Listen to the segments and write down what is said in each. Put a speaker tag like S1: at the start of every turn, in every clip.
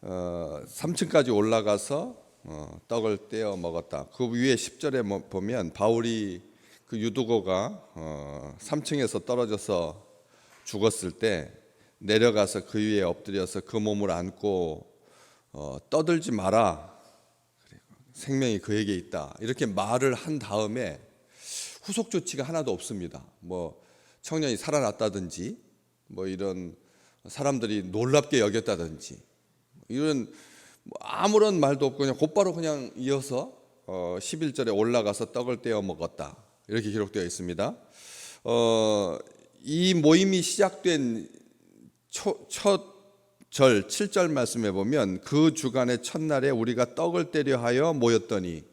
S1: 3층까지 올라가서 떡을 떼어 먹었다. 그 위에 10절에 보면 바울이 그 유두고가 3층에서 떨어져서 죽었을 때 내려가서 그 위에 엎드려서 그 몸을 안고 떠들지 마라, 생명이 그에게 있다, 이렇게 말을 한 다음에 후속 조치가 하나도 없습니다. 뭐 청년이 살아났다든지, 뭐 이런 사람들이 놀랍게 여겼다든지, 이런 아무런 말도 없고 그냥 곧바로 그냥 이어서 11절에 올라가서 떡을 떼어 먹었다, 이렇게 기록되어 있습니다. 이 모임이 시작된 첫 절 7절 말씀에 보면 그 주간의 첫날에 우리가 떡을 떼려 하여 모였더니,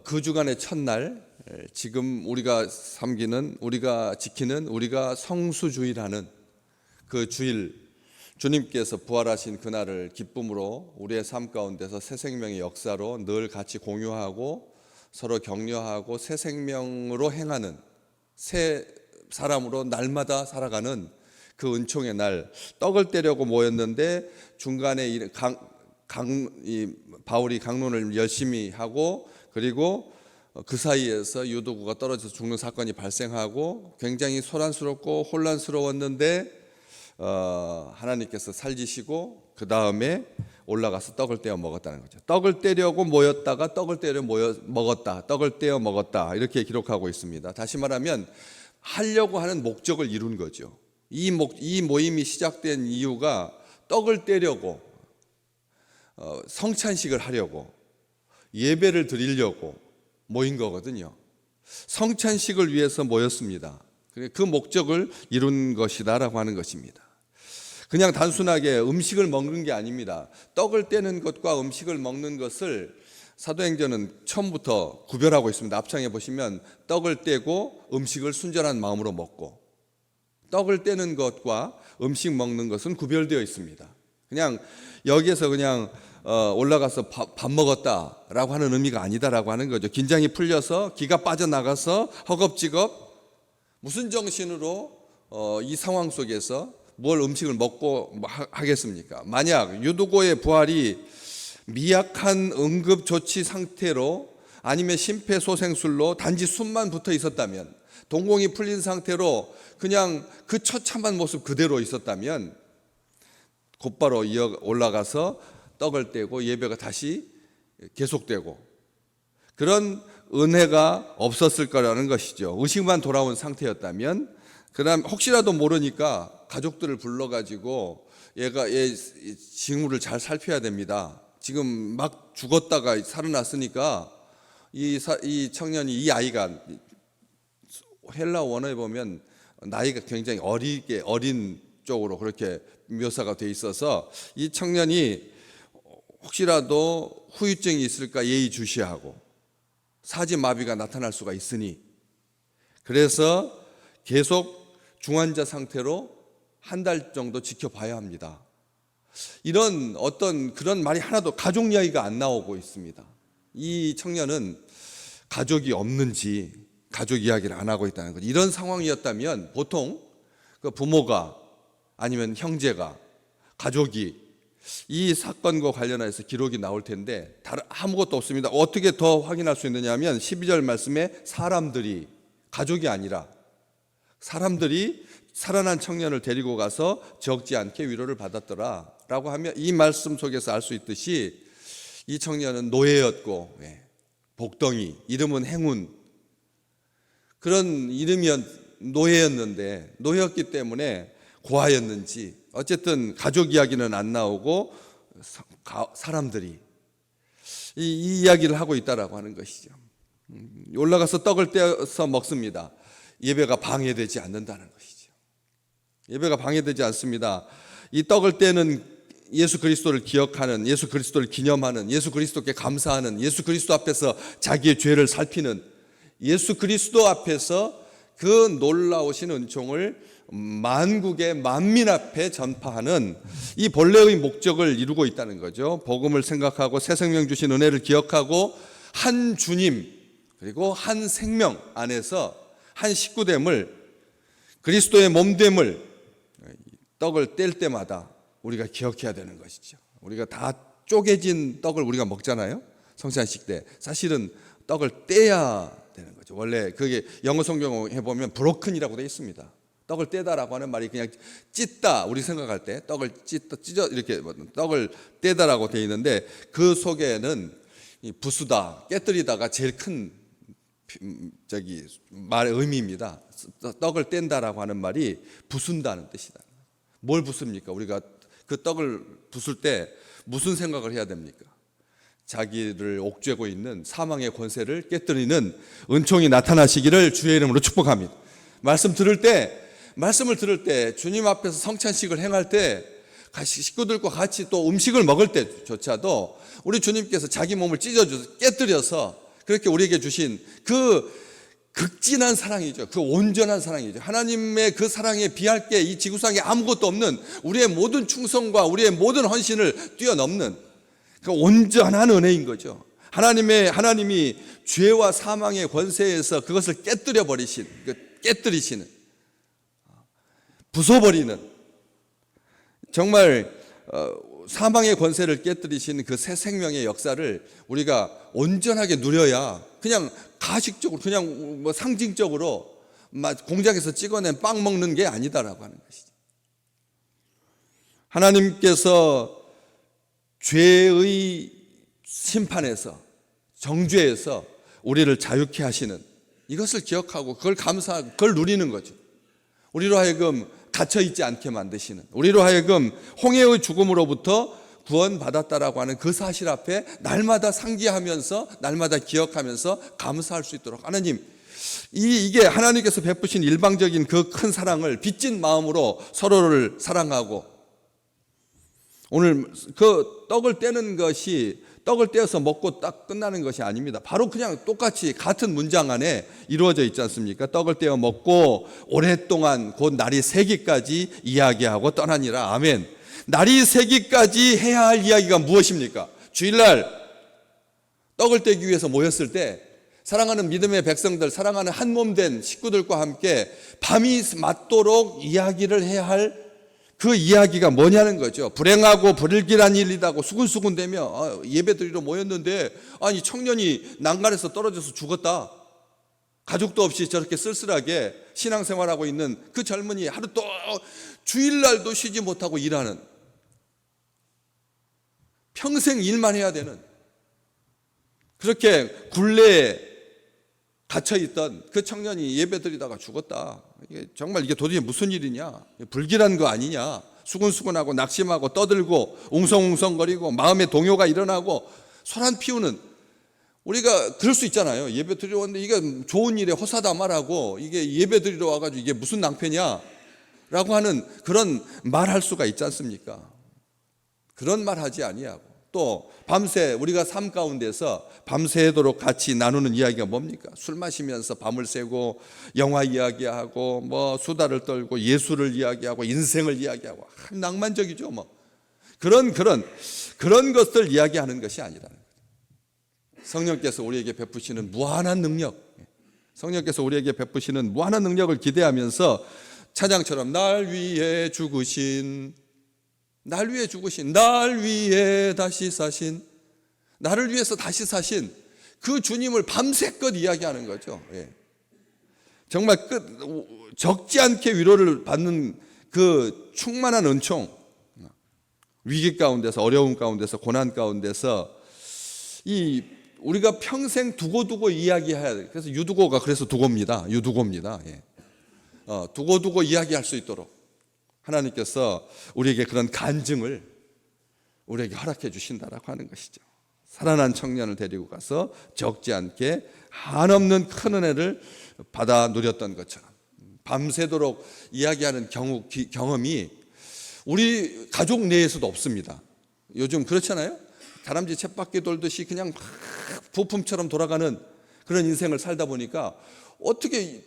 S1: 그 주간의 첫날, 지금 우리가 섬기는, 우리가 지키는, 우리가 성수주일하는 그 주일, 주님께서 부활하신 그날을 기쁨으로 우리의 삶 가운데서 새 생명의 역사로 늘 같이 공유하고 서로 격려하고 새 생명으로 행하는, 새 사람으로 날마다 살아가는 그 은총의 날, 떡을 떼려고 모였는데 중간에 바울이 강론을 열심히 하고, 그리고 그 사이에서 유도구가 떨어져서 죽는 사건이 발생하고 굉장히 소란스럽고 혼란스러웠는데 하나님께서 살리시고 그 다음에 올라가서 떡을 떼어 먹었다는 거죠. 떡을 떼려고 모였다가 떡을 떼려 먹었다, 떡을 떼어 먹었다, 이렇게 기록하고 있습니다. 다시 말하면 하려고 하는 목적을 이룬 거죠. 이 모임이 시작된 이유가 떡을 떼려고, 성찬식을 하려고, 예배를 드리려고 모인 거거든요. 성찬식을 위해서 모였습니다. 그 목적을 이룬 것이다라고 하는 것입니다. 그냥 단순하게 음식을 먹는 게 아닙니다. 떡을 떼는 것과 음식을 먹는 것을 사도행전은 처음부터 구별하고 있습니다. 앞장에 보시면 떡을 떼고 음식을 순전한 마음으로 먹고, 떡을 떼는 것과 음식 먹는 것은 구별되어 있습니다. 그냥 여기에서 그냥 올라가서 밥 먹었다라고 하는 의미가 아니다라고 하는 거죠. 긴장이 풀려서 기가 빠져나가서 허겁지겁 무슨 정신으로 이 상황 속에서 뭘 음식을 먹고 하겠습니까? 만약 유두고의 부활이 미약한 응급조치 상태로, 아니면 심폐소생술로 단지 숨만 붙어 있었다면, 동공이 풀린 상태로 그냥 그 처참한 모습 그대로 있었다면 곧바로 올라가서 떡을 떼고 예배가 다시 계속되고 그런 은혜가 없었을 거라는 것이죠. 의식만 돌아온 상태였다면, 그다음 혹시라도 모르니까 가족들을 불러가지고 얘 징후를 잘 살펴야 됩니다. 지금 막 죽었다가 살아났으니까 이 청년이, 이 아이가, 헬라 원어에 보면 나이가 굉장히 어린 쪽으로 그렇게 묘사가 돼 있어서 이 청년이 혹시라도 후유증이 있을까 예의주시하고, 사지마비가 나타날 수가 있으니, 그래서 계속 중환자 상태로 한 달 정도 지켜봐야 합니다. 이런 그런 말이 하나도, 가족 이야기가 안 나오고 있습니다. 이 청년은 가족이 없는지 가족 이야기를 안 하고 있다는 거죠. 이런 상황이었다면 보통 그 부모가, 아니면 형제가, 가족이 이 사건과 관련해서 기록이 나올 텐데 아무것도 없습니다. 어떻게 더 확인할 수 있느냐 하면 12절 말씀에 사람들이, 가족이 아니라 사람들이 살아난 청년을 데리고 가서 적지 않게 위로를 받았더라 라고 하면, 이 말씀 속에서 알 수 있듯이 이 청년은 노예였고, 복덩이, 이름은 행운, 그런 노예였는데, 노예였기 때문에 고아였는지 어쨌든 가족 이야기는 안 나오고 사람들이 이 이야기를 하고 있다라고 하는 것이죠. 올라가서 떡을 떼어서 먹습니다. 예배가 방해되지 않는다는 것이죠. 예배가 방해되지 않습니다. 이 떡을 떼는 예수 그리스도를 기억하는, 예수 그리스도를 기념하는, 예수 그리스도께 감사하는, 예수 그리스도 앞에서 자기의 죄를 살피는, 예수 그리스도 앞에서 그 놀라우신 은총을 만국의 만민 앞에 전파하는 이 본래의 목적을 이루고 있다는 거죠. 복음을 생각하고 새 생명 주신 은혜를 기억하고 한 주님, 그리고 한 생명 안에서 한 식구됨을, 그리스도의 몸됨을 떡을 뗄 때마다 우리가 기억해야 되는 것이죠. 우리가 다 쪼개진 떡을 우리가 먹잖아요. 성찬식 때 사실은 떡을 떼야 되는 거죠. 원래 그게 영어 성경 해보면 브로큰이라고 되어 있습니다. 떡을 떼다라고 하는 말이 그냥 찢다, 우리 생각할 때 떡을 찢어 이렇게 떡을 떼다라고 되어 있는데, 그 속에는 이 부수다, 깨뜨리다가 제일 큰 말의 의미입니다. 떡을 뗀다라고 하는 말이 부순다는 뜻이다. 뭘 부숩니까? 우리가 그 떡을 부술 때 무슨 생각을 해야 됩니까? 자기를 옥죄고 있는 사망의 권세를 깨뜨리는 은총이 나타나시기를 주의 이름으로 축복합니다. 말씀을 들을 때 주님 앞에서 성찬식을 행할 때 식구들과 같이 또 음식을 먹을 때조차도 우리 주님께서 자기 몸을 찢어줘서 깨뜨려서 그렇게 우리에게 주신 그 극진한 사랑이죠. 그 온전한 사랑이죠. 하나님의 그 사랑에 비할 게 이 지구상에 아무것도 없는, 우리의 모든 충성과 우리의 모든 헌신을 뛰어넘는 그 온전한 은혜인 거죠. 하나님이 죄와 사망의 권세에서 그것을 깨뜨리시는, 부숴버리는, 정말 사망의 권세를 깨뜨리시는 그 새 생명의 역사를 우리가 온전하게 누려야 그냥 가식적으로, 그냥 뭐 상징적으로 공장에서 찍어낸 빵 먹는 게 아니다라고 하는 것이죠. 하나님께서 죄의 심판에서, 정죄에서 우리를 자유케 하시는 이것을 기억하고 그걸 감사하고 그걸 누리는 거죠. 우리로 하여금 갇혀있지 않게 만드시는, 우리로 하여금 홍해의 죽음으로부터 구원받았다라고 하는 그 사실 앞에 날마다 상기하면서, 날마다 기억하면서 감사할 수 있도록 하나님, 이게 하나님께서 베푸신 일방적인 그 큰 사랑을 빚진 마음으로 서로를 사랑하고, 오늘 그 떡을 떼는 것이 떡을 떼어서 먹고 딱 끝나는 것이 아닙니다. 바로 그냥 똑같이 같은 문장 안에 이루어져 있지 않습니까? 떡을 떼어 먹고 오랫동안 곧 날이 새기까지 이야기하고 떠나니라. 아멘. 날이 새기까지 해야 할 이야기가 무엇입니까? 주일날 떡을 떼기 위해서 모였을 때 사랑하는 믿음의 백성들, 사랑하는 한 몸 된 식구들과 함께 밤이 맞도록 이야기를 해야 할 그 이야기가 뭐냐는 거죠. 불행하고 불길한 일이라고 수군수군대며 예배드리러 모였는데, 아니 청년이 난간에서 떨어져서 죽었다. 가족도 없이 저렇게 쓸쓸하게 신앙생활하고 있는 그 젊은이, 하루 또 주일날도 쉬지 못하고 일하는, 평생 일만 해야 되는, 그렇게 굴레에 갇혀있던 그 청년이 예배드리다가 죽었다. 이게 도대체 무슨 일이냐? 불길한 거 아니냐? 수근수근하고 낙심하고 떠들고 웅성웅성거리고 마음에 동요가 일어나고 소란 피우는, 우리가 그럴 수 있잖아요. 예배 드리러 왔는데 이게 좋은 일에 호사다말하고 이게 예배 드리러 와가지고 이게 무슨 낭패냐? 라고 하는 그런 말 할 수가 있지 않습니까? 그런 말 하지 아니하고, 또 밤새 우리가 삶 가운데서 밤새도록 같이 나누는 이야기가 뭡니까? 술 마시면서 밤을 새고 영화 이야기하고 뭐 수다를 떨고 예술을 이야기하고 인생을 이야기하고, 낭만적이죠. 뭐 그런 것들 이야기하는 것이 아니라는 거죠. 성령께서 우리에게 베푸시는 무한한 능력, 성령께서 우리에게 베푸시는 무한한 능력을 기대하면서 찬양처럼 날 위해 죽으신, 날 위해 다시 사신, 나를 위해서 다시 사신 그 주님을 밤새껏 이야기하는 거죠. 정말 적지 않게 위로를 받는 그 충만한 은총, 위기 가운데서, 어려움 가운데서, 고난 가운데서 우리가 평생 두고두고 이야기해야 돼. 그래서 유두고가 그래서 두고입니다. 두고두고 이야기할 수 있도록 하나님께서 우리에게 그런 간증을 우리에게 허락해 주신다라고 하는 것이죠. 살아난 청년을 데리고 가서 적지 않게 한없는 큰 은혜를 받아 누렸던 것처럼 밤새도록 이야기하는 경험이 우리 가족 내에서도 없습니다. 요즘 그렇잖아요. 다람쥐 쳇바퀴 돌듯이 그냥 부품처럼 돌아가는 그런 인생을 살다 보니까 어떻게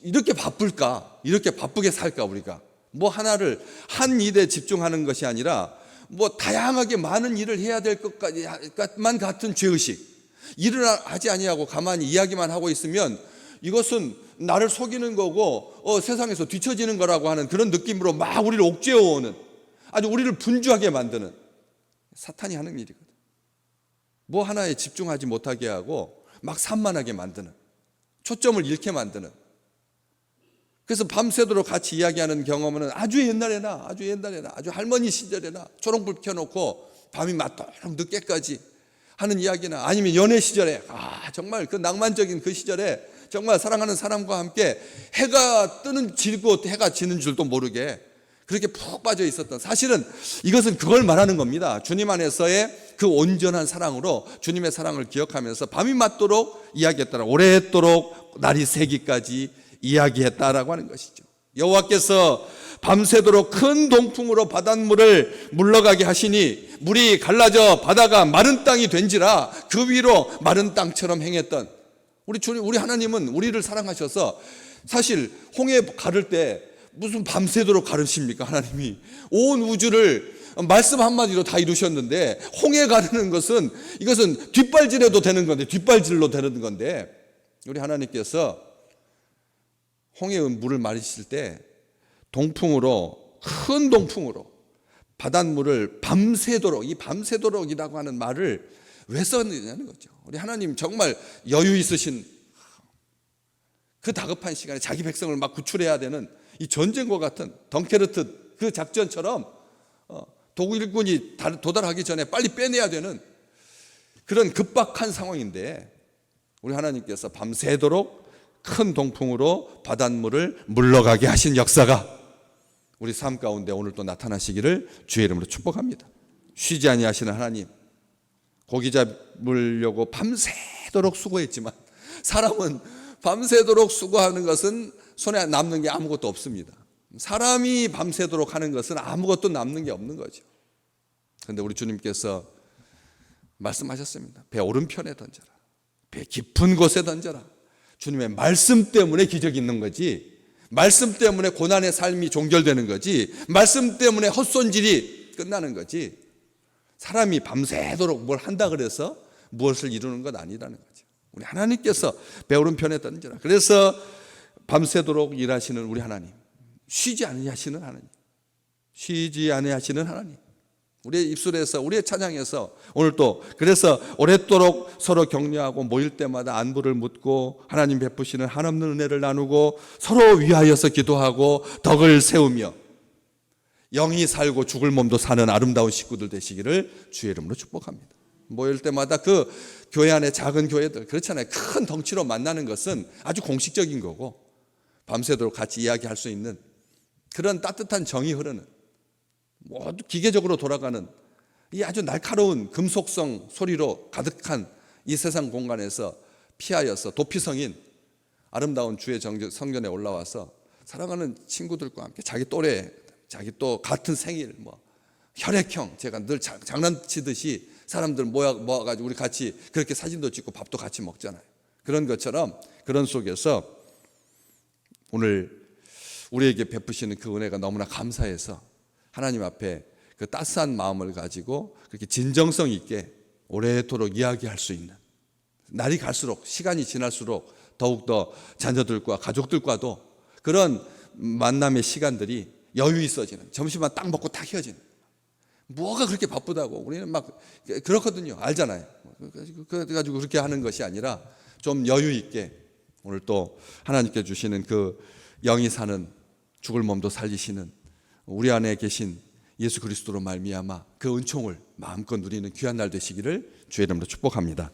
S1: 이렇게 바쁠까? 이렇게 바쁘게 살까? 우리가 뭐 하나를 한 일에 집중하는 것이 아니라 뭐 다양하게 많은 일을 해야 될 것만 같은 죄의식, 일을 하지 아니하고 가만히 이야기만 하고 있으면 이것은 나를 속이는 거고 세상에서 뒤처지는 거라고 하는 그런 느낌으로 막 우리를 옥죄어오는, 아주 우리를 분주하게 만드는 사탄이 하는 일이거든. 뭐 하나에 집중하지 못하게 하고 막 산만하게 만드는, 초점을 잃게 만드는. 그래서 밤새도록 같이 이야기하는 경험은 아주 옛날에나 아주 할머니 시절에나 초롱불 켜놓고 밤이 맞도록 늦게까지 하는 이야기나, 아니면 연애 시절에 정말 그 낭만적인 그 시절에 정말 사랑하는 사람과 함께 해가 뜨는 지고 해가 지는 줄도 모르게 그렇게 푹 빠져 있었던, 사실은 이것은 그걸 말하는 겁니다. 주님 안에서의 그 온전한 사랑으로 주님의 사랑을 기억하면서 밤이 맞도록 이야기했다라, 오랫도록 날이 새기까지 이야기했다라고 하는 것이죠. 여호와께서 밤새도록 큰 동풍으로 바닷물을 물러가게 하시니 물이 갈라져 바다가 마른 땅이 된지라, 그 위로 마른 땅처럼 행했던 우리 하나님은 우리를 사랑하셔서, 사실 홍해 가를 때 무슨 밤새도록 가르십니까? 하나님이 온 우주를 말씀 한마디로 다 이루셨는데, 홍해 가르는 것은 이것은 뒷발질해도 되는 건데, 뒷발질로 되는 건데, 우리 하나님께서 홍해의 물을 마르실 때 동풍으로, 큰 동풍으로 바닷물을 밤새도록, 이 밤새도록이라고 하는 말을 왜 썼느냐는 거죠. 우리 하나님 정말 여유 있으신, 그 다급한 시간에 자기 백성을 막 구출해야 되는 이 전쟁과 같은 덩케르트 그 작전처럼 독일군이 도달하기 전에 빨리 빼내야 되는 그런 급박한 상황인데, 우리 하나님께서 밤새도록 큰 동풍으로 바닷물을 물러가게 하신 역사가 우리 삶 가운데 오늘 또 나타나시기를 주의 이름으로 축복합니다. 쉬지 아니하시는 하나님, 고기 잡으려고 밤새도록 수고했지만, 사람은 밤새도록 수고하는 것은 손에 남는 게 아무것도 없습니다. 사람이 밤새도록 하는 것은 아무것도 남는 게 없는 거죠. 그런데 우리 주님께서 말씀하셨습니다. 배 오른편에 던져라, 배 깊은 곳에 던져라. 주님의 말씀 때문에 기적이 있는 거지, 말씀 때문에 고난의 삶이 종결되는 거지, 말씀 때문에 헛손질이 끝나는 거지, 사람이 밤새도록 뭘 한다 그래서 무엇을 이루는 건 아니라는 거죠. 우리 하나님께서 배 오른편에 던져라. 그래서 밤새도록 일하시는 우리 하나님, 쉬지 아니하시는 하나님, 쉬지 아니하시는 하나님, 우리의 입술에서, 우리의 찬양에서 오늘 또 그래서 오랫도록 서로 격려하고 모일 때마다 안부를 묻고 하나님 베푸시는 한없는 은혜를 나누고 서로 위하여서 기도하고 덕을 세우며 영이 살고 죽을 몸도 사는 아름다운 식구들 되시기를 주의 이름으로 축복합니다. 모일 때마다 그 교회 안에 작은 교회들 그렇잖아요. 큰 덩치로 만나는 것은 아주 공식적인 거고, 밤새도록 같이 이야기할 수 있는 그런 따뜻한 정이 흐르는, 모두 기계적으로 돌아가는 이 아주 날카로운 금속성 소리로 가득한 이 세상 공간에서 피하여서 도피성인 아름다운 주의 성전에 올라와서 사랑하는 친구들과 함께 자기 또래, 자기 또 같은 생일, 혈액형, 제가 늘 장난치듯이 사람들 모아가지고 우리 같이 그렇게 사진도 찍고 밥도 같이 먹잖아요. 그런 것처럼, 그런 속에서 오늘 우리에게 베푸시는 그 은혜가 너무나 감사해서 하나님 앞에 그 따스한 마음을 가지고 그렇게 진정성 있게 오래도록 이야기할 수 있는, 날이 갈수록, 시간이 지날수록 더욱더 자녀들과 가족들과도 그런 만남의 시간들이 여유 있어지는, 점심만 딱 먹고 딱 헤어지는, 뭐가 그렇게 바쁘다고 우리는 막 그렇거든요. 알잖아요. 그래가지고 그렇게 하는 것이 아니라 좀 여유 있게 오늘 또 하나님께 주시는 그 영이 사는, 죽을 몸도 살리시는 우리 안에 계신 예수 그리스도로 말미암아 그 은총을 마음껏 누리는 귀한 날 되시기를 주의 이름으로 축복합니다.